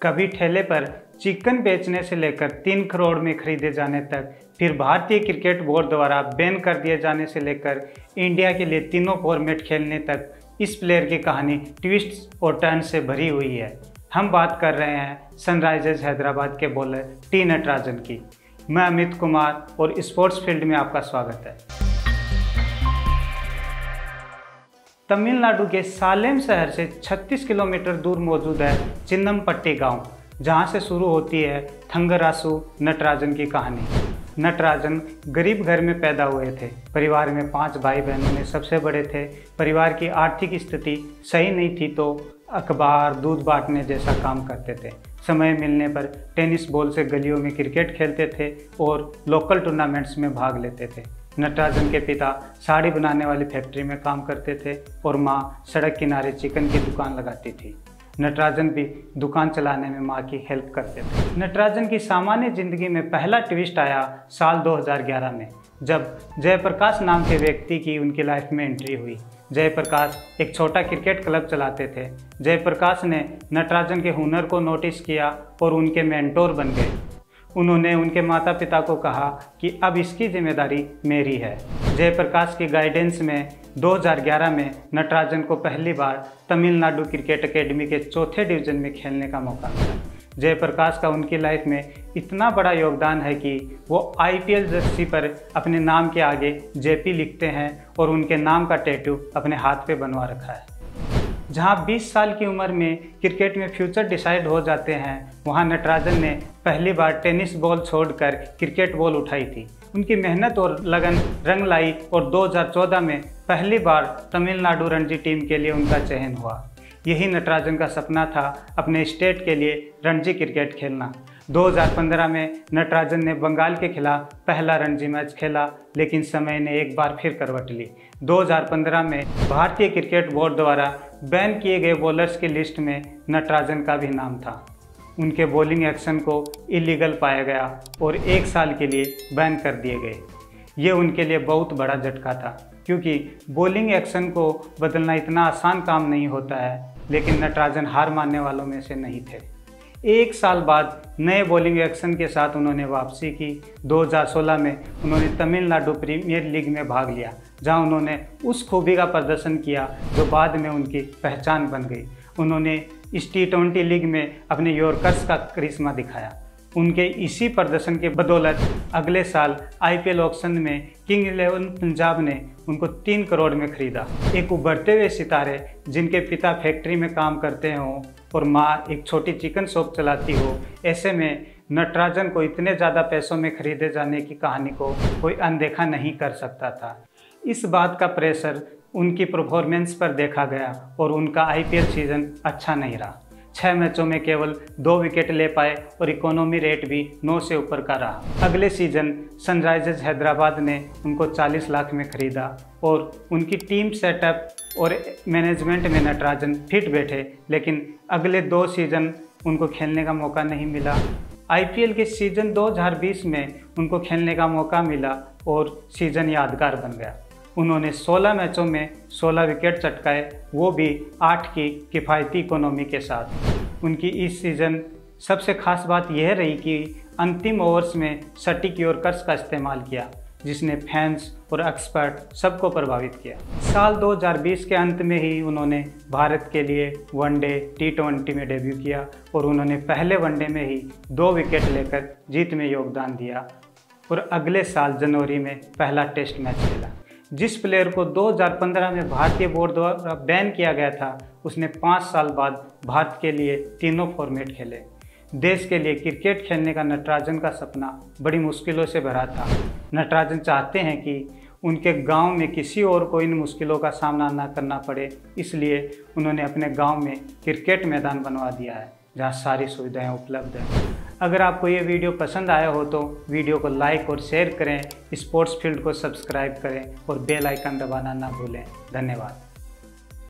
कभी ठेले पर चिकन बेचने से लेकर 3 करोड़ में खरीदे जाने तक, फिर भारतीय क्रिकेट बोर्ड द्वारा बैन कर दिए जाने से लेकर इंडिया के लिए तीनों फॉर्मेट खेलने तक, इस प्लेयर की कहानी ट्विस्ट और टर्न से भरी हुई है। हम बात कर रहे हैं सनराइजर्स हैदराबाद के बॉलर टी नटराजन की। मैं अमित कुमार और स्पोर्ट्स फील्ड में आपका स्वागत है। तमिलनाडु के सालेम शहर से 36 किलोमीटर दूर मौजूद है चिन्नमपट्टी गांव, जहां से शुरू होती है थंगरासु नटराजन की कहानी। नटराजन गरीब घर में पैदा हुए थे। परिवार में 5 भाई बहनों में सबसे बड़े थे। परिवार की आर्थिक स्थिति सही नहीं थी तो अखबार दूध बांटने जैसा काम करते थे। समय मिलने पर टेनिस बॉल से गलियों में क्रिकेट खेलते थे और लोकल टूर्नामेंट्स में भाग लेते थे। नटराजन के पिता साड़ी बनाने वाली फैक्ट्री में काम करते थे और माँ सड़क किनारे चिकन की दुकान लगाती थी। नटराजन भी दुकान चलाने में माँ की हेल्प करते थे। नटराजन की सामान्य जिंदगी में पहला ट्विस्ट आया साल 2011 में, जब जयप्रकाश नाम के व्यक्ति की उनकी लाइफ में एंट्री हुई। जयप्रकाश एक छोटा क्रिकेट क्लब चलाते थे। जयप्रकाश ने नटराजन के हुनर को नोटिस किया और उनके मेंटोर बन गए। उन्होंने उनके माता पिता को कहा कि अब इसकी जिम्मेदारी मेरी है। जयप्रकाश की गाइडेंस में 2011 में नटराजन को पहली बार तमिलनाडु क्रिकेट एकेडमी के 4थे डिवीज़न में खेलने का मौका मिला। जयप्रकाश का उनकी लाइफ में इतना बड़ा योगदान है कि वो IPL जर्सी पर अपने नाम के आगे JP लिखते हैं और उनके नाम का टैटू अपने हाथ पे बनवा रखा है। जहां 20 साल की उम्र में क्रिकेट में फ्यूचर डिसाइड हो जाते हैं, वहां नटराजन ने पहली बार टेनिस बॉल छोड़कर क्रिकेट बॉल उठाई थी। उनकी मेहनत और लगन रंग लाई और 2014 में पहली बार तमिलनाडु रणजी टीम के लिए उनका चयन हुआ। यही नटराजन का सपना था, अपने स्टेट के लिए रणजी क्रिकेट खेलना। 2015 में नटराजन ने बंगाल के खिलाफ पहला रणजी मैच खेला, लेकिन समय ने एक बार फिर करवट ली। 2015 में भारतीय क्रिकेट बोर्ड द्वारा बैन किए गए बॉलर्स की लिस्ट में नटराजन का भी नाम था। उनके बॉलिंग एक्शन को इलीगल पाया गया और 1 साल के लिए बैन कर दिए गए। ये उनके लिए बहुत बड़ा झटका था, क्योंकि बॉलिंग एक्शन को बदलना इतना आसान काम नहीं होता है। लेकिन नटराजन हार मानने वालों में से नहीं थे। 1 साल बाद नए बॉलिंग एक्शन के साथ उन्होंने वापसी की। 2016 में उन्होंने तमिलनाडु प्रीमियर लीग में भाग लिया, जहां उन्होंने उस खूबी का प्रदर्शन किया जो बाद में उनकी पहचान बन गई। उन्होंने इस T20 लीग में अपने यॉर्कर्स का करिश्मा दिखाया। उनके इसी प्रदर्शन के बदौलत अगले साल IPL ऑक्शन में किंग 11 पंजाब ने उनको 3 करोड़ में खरीदा। एक उभरते हुए सितारे जिनके पिता फैक्ट्री में काम करते हों और माँ एक छोटी चिकन शॉप चलाती हो, ऐसे में नटराजन को इतने ज़्यादा पैसों में खरीदे जाने की कहानी को कोई अनदेखा नहीं कर सकता था। इस बात का प्रेशर उनकी परफॉर्मेंस पर देखा गया और उनका IPL सीज़न अच्छा नहीं रहा। 6 मैचों में केवल 2 विकेट ले पाए और इकोनॉमी रेट भी 9 से ऊपर का रहा। अगले सीजन सनराइजर्स हैदराबाद ने उनको 40 लाख में खरीदा और उनकी टीम सेटअप और मैनेजमेंट में नटराजन फिट बैठे, लेकिन अगले 2 सीजन उनको खेलने का मौका नहीं मिला। IPL के सीजन 2020 में उनको खेलने का मौका मिला और सीजन यादगार बन गया। उन्होंने 16 मैचों में 16 विकेट चटकाए, वो भी 8 की किफ़ायती इकोनॉमी के साथ। उनकी इस सीज़न सबसे खास बात यह रही कि अंतिम ओवर्स में सटीक यॉर्कर्स का इस्तेमाल किया, जिसने फैंस और एक्सपर्ट सबको प्रभावित किया। साल 2020 के अंत में ही उन्होंने भारत के लिए वनडे T20 में डेब्यू किया और उन्होंने पहले वनडे में ही 2 विकेट लेकर जीत में योगदान दिया और अगले साल जनवरी में पहला टेस्ट मैच खेला। जिस प्लेयर को 2015 में भारतीय बोर्ड द्वारा बैन किया गया था, उसने 5 साल बाद भारत के लिए तीनों फॉर्मेट खेले। देश के लिए क्रिकेट खेलने का नटराजन का सपना बड़ी मुश्किलों से भरा था। नटराजन चाहते हैं कि उनके गांव में किसी और को इन मुश्किलों का सामना न करना पड़े, इसलिए उन्होंने अपने गांव में क्रिकेट मैदान बनवा दिया है, जहां सारी सुविधाएं उपलब्ध हैं। अगर आपको ये वीडियो पसंद आया हो तो वीडियो को लाइक और शेयर करें, स्पोर्ट्स फील्ड को सब्सक्राइब करें और बेल आइकन दबाना ना भूलें। धन्यवाद।